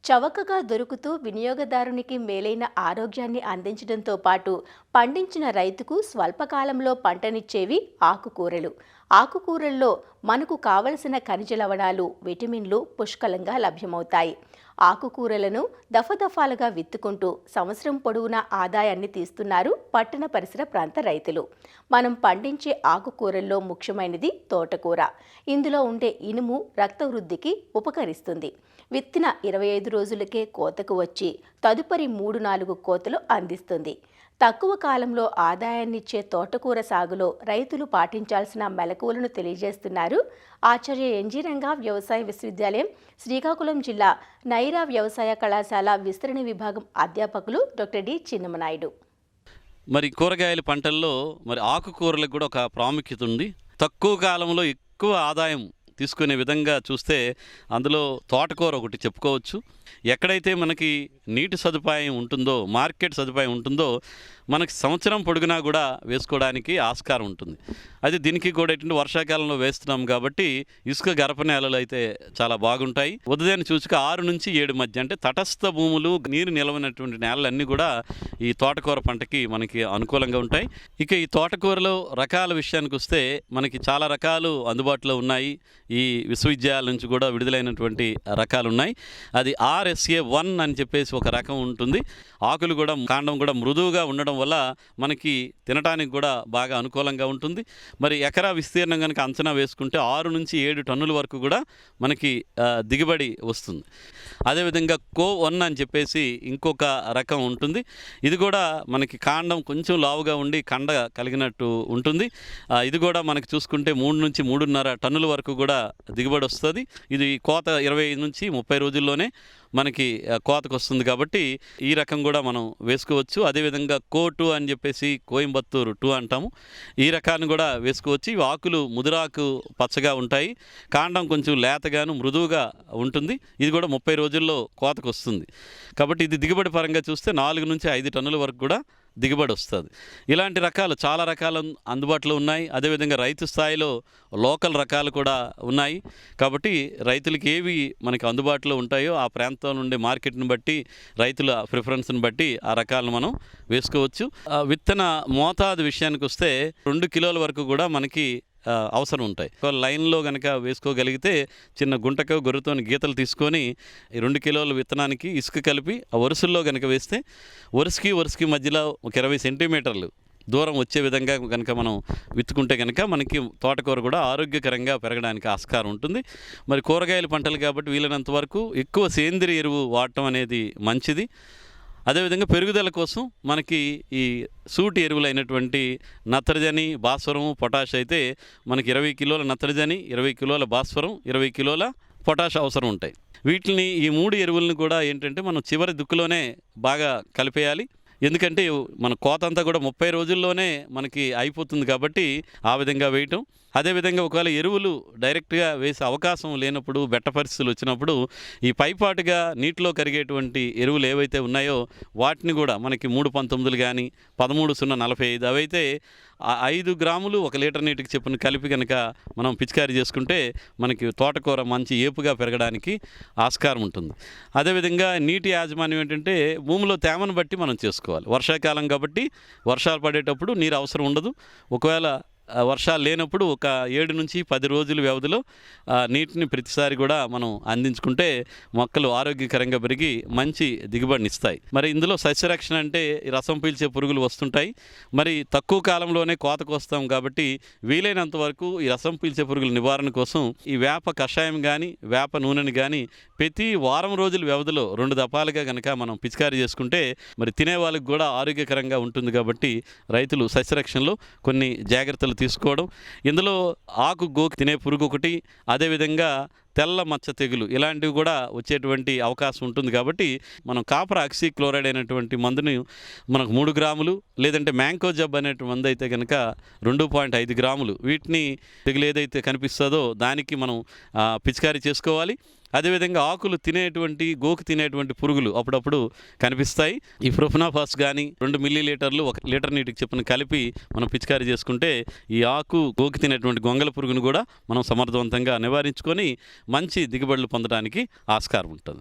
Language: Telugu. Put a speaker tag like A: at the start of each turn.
A: చవకగా దొరుకుతూ వినియోగదారునికి మేలైన ఆరోగ్యాన్ని అందించడంతో పాటు పండించిన రైతుకు స్వల్పకాలంలో పంటనిచ్చేవి ఆకుకూరలు. ఆకుకూరల్లో మనకు కావలసిన ఖనిజ లవణాలు, విటమిన్లు పుష్కలంగా లభ్యమవుతాయి. ఆకుకూరలను దఫదఫాలుగా విత్తుకుంటూ సంవత్సరం పొడవునా ఆదాయాన్ని తీస్తున్నారు పట్టణ పరిసర ప్రాంత రైతులు. మనం పండించే ఆకుకూరల్లో ముఖ్యమైనది తోటకూర. ఇందులో ఉండే ఇనుము రక్త వృద్ధికి ఉపకరిస్తుంది. విత్తిన 25 రోజులకే కోతకు వచ్చి తదుపరి 3-4 కోతలు అందిస్తుంది. తక్కువ కాలంలో ఆదాయాన్నిచ్చే తోటకూర సాగులో రైతులు పాటించాల్సిన మెలకువలను తెలియజేస్తున్నారు ఆచార్య ఎన్జీ రంగా వ్యవసాయ విశ్వవిద్యాలయం, శ్రీకాకుళం జిల్లా నైరా వ్యవసాయ కళాశాల విస్తరణ విభాగం అధ్యాపకులు డాక్టర్ డి చిన్నమనాయుడు.
B: మరి కూరగాయల పంటల్లో ఆకుకూరలకు కూడా ఒక ప్రాముఖ్యత ఉంది. తక్కువ కాలంలో ఎక్కువ ఆదాయం తీసుకునే విధంగా చూస్తే అందులో తోటకూర ఒకటి చెప్పుకోవచ్చు. ఎక్కడైతే మనకి నీటి సదుపాయం ఉంటుందో, మార్కెట్ సదుపాయం ఉంటుందో, మనకి సంవత్సరం పొడుగునా కూడా వేసుకోవడానికి ఆస్కారం ఉంటుంది. అది దీనికి కూడా వర్షాకాలంలో వేస్తున్నాం కాబట్టి ఇసుక గరప నేలలు అయితే చాలా బాగుంటాయి. ఉదయాన్ని చూసుక 6 నుంచి 7 మధ్య అంటే తటస్థ భూములు, నీరు నిలవనటువంటి నేలలన్నీ కూడా ఈ తోటకూర పంటకి మనకి అనుకూలంగా ఉంటాయి. ఇక ఈ తోటకూరలో రకాల విషయానికి వస్తే మనకి చాలా రకాలు అందుబాటులో ఉన్నాయి. ఈ విశ్వవిద్యాలయం నుంచి కూడా విడుదలైనటువంటి రకాలు ఉన్నాయి. అది RSA1 అని చెప్పేసి ఒక రకం ఉంటుంది. ఆకులు కూడా, కాండం కూడా మృదువుగా ఉండడం వల్ల మనకి తినడానికి కూడా బాగా అనుకూలంగా ఉంటుంది. మరి ఎకరా విస్తీర్ణం కనుక అంచనా వేసుకుంటే 6 నుంచి 7 టన్నుల వరకు కూడా మనకి దిగుబడి వస్తుంది. అదేవిధంగా CO1 అని చెప్పేసి ఇంకొక రకం ఉంటుంది. ఇది కూడా మనకి కాండం కొంచెం లావుగా ఉండి కండ కలిగినట్టు ఉంటుంది. ఇది కూడా మనకి చూసుకుంటే 3 నుంచి 3.5 టన్నుల వరకు కూడా దిగుబడి వస్తుంది. ఇది కోత 25 నుంచి 30 రోజుల్లోనే మనకి కోతకు వస్తుంది కాబట్టి ఈ రకం కూడా మనం వేసుకోవచ్చు. అదేవిధంగా CO2 అని చెప్పేసి కోయంబత్తూరు 2 అంటాము. ఈ రకాన్ని కూడా వేసుకోవచ్చు. ఇవి ఆకులు ముదురాకు పచ్చగా ఉంటాయి, కాండం కొంచెం లేతగాను మృదువుగా ఉంటుంది. ఇది కూడా 30 రోజుల్లో కోతకు వస్తుంది కాబట్టి ఇది దిగుబడి పరంగా చూస్తే 4 నుంచి 5 టన్నుల వరకు కూడా దిగుబడి వస్తుంది. ఇలాంటి రకాలు చాలా రకాలు అందుబాటులో ఉన్నాయి. అదేవిధంగా రైతు స్థాయిలో లోకల్ రకాలు కూడా ఉన్నాయి. కాబట్టి రైతులకి ఏవి మనకి అందుబాటులో ఉంటాయో ఆ ప్రాంతం నుండి మార్కెట్ని బట్టి, రైతుల ప్రిఫరెన్స్ని బట్టి ఆ రకాలను మనం వేసుకోవచ్చు. విత్తన మోతాదు విషయానికి వస్తే 2 కిలోల వరకు కూడా మనకి అవసరం ఉంటాయి. లైన్లో కనుక వేసుకోగలిగితే చిన్న గుంటకో గొర్రెతో గీతలు తీసుకొని 2 కిలోల విత్తనానికి ఇసుక కలిపి ఆ వరుసల్లో కనుక వేస్తే వరుసకి మధ్యలో ఒక 20 సెంటీమీటర్లు దూరం వచ్చే విధంగా కనుక మనం విత్తుకుంటే కనుక మనకి తోటకూర కూడా ఆరోగ్యకరంగా పెరగడానికి ఆస్కారం ఉంటుంది. మరి కూరగాయల పంటలు కాబట్టి వీలైనంత వరకు ఎక్కువ సేంద్రియ ఎరువు వాడటం అనేది మంచిది. అదేవిధంగా పెరుగుదల కోసం మనకి ఈ సూటి ఎరువులైనటువంటి నత్రజని, భాస్వరం, పొటాష్ అయితే మనకి 20 కిలోల నత్రజని, 20 కిలోల భాస్వరం, 20 కిలోల పొటాష్ అవసరం ఉంటాయి. వీటిని ఈ 3 ఎరువులను కూడా ఏంటంటే మనం చివరి దుక్కులోనే బాగా కలిపేయాలి. ఎందుకంటే మన కోత అంతా కూడా 30 రోజుల్లోనే మనకి అయిపోతుంది కాబట్టి ఆ విధంగా వేయటం. అదేవిధంగా ఒకవేళ ఎరువులు డైరెక్ట్గా వేసే అవకాశం లేనప్పుడు, బెట్ట పరిస్థితులు వచ్చినప్పుడు ఈ పైపాటుగా నీటిలో కరిగేటువంటి ఎరువులు ఏవైతే ఉన్నాయో వాటిని కూడా మనకి 319 కానీ 13,045 అవైతే 5 గ్రాములు 1 లీటర్ నీటికి చెప్పున కలిపి కనుక మనం పిచికారీ చేసుకుంటే మనకి తోటకూర మంచి ఏపుగా పెరగడానికి ఆస్కారం ఉంటుంది. అదేవిధంగా నీటి యాజమాన్యం ఏంటంటే భూమిలో తేమను బట్టి మనం చేసుకోవాలి. వర్షాకాలం కాబట్టి వర్షాలు పడేటప్పుడు నీరు అవసరం ఉండదు. ఒకవేళ వర్షాలు లేనప్పుడు ఒక 7 నుంచి 10 రోజుల వ్యవధిలో నీటిని ప్రతిసారి కూడా మనం అందించుకుంటే మొక్కలు ఆరోగ్యకరంగా పెరిగి మంచి దిగుబడిని ఇస్తాయి. మరి ఇందులో సస్యరక్షణ అంటే రసం పీల్చే పురుగులు వస్తుంటాయి. మరి తక్కువ కాలంలోనే కోతకు వస్తాం కాబట్టి వీలైనంత వరకు ఈ రసం పీల్చే పురుగుల నివారణ కోసం ఈ వేప కషాయం కానీ, వేప నూనెని కానీ ప్రతి వారం రోజుల వ్యవధిలో 2 దఫాలుగా కనుక మనం పిచికారీ చేసుకుంటే మరి తినే వాళ్ళకి కూడా ఆరోగ్యకరంగా ఉంటుంది. కాబట్టి రైతులు సస్యరక్షణలో కొన్ని జాగ్రత్తలు తీసుకోవడం. ఇందులో ఆకు గోకి తినే పురుగు ఒకటి, అదేవిధంగా తెల్ల మచ్చ తెగులు ఇలాంటివి కూడా వచ్చేటువంటి అవకాశం ఉంటుంది. కాబట్టి మనం కాపర్ ఆక్సీ క్లోరైడ్ అయినటువంటి మందుని మనకు 3 గ్రాములు, లేదంటే మ్యాంకోజబ్ అనేటువంటి మందు అయితే కనుక 2.5 గ్రాములు వీటిని తెగులు ఏదైతే కనిపిస్తుందో దానికి మనం పిచికారీ చేసుకోవాలి. అదేవిధంగా ఆకులు తినేటువంటి, గోకు తినేటువంటి పురుగులు అప్పుడప్పుడు కనిపిస్తాయి. ఈ ప్రొఫెనాఫాస్ కానీ 2 మిల్లీలీటర్లు 1 లీటర్ నీటికి చెప్పున కలిపి మనం పిచికారీ చేసుకుంటే ఈ ఆకు గోకు తినేటువంటి గొంగల పురుగును కూడా మనం సమర్థవంతంగా నివారించుకొని మంచి దిగుబడులు పొందడానికి ఆస్కారం ఉంటుంది.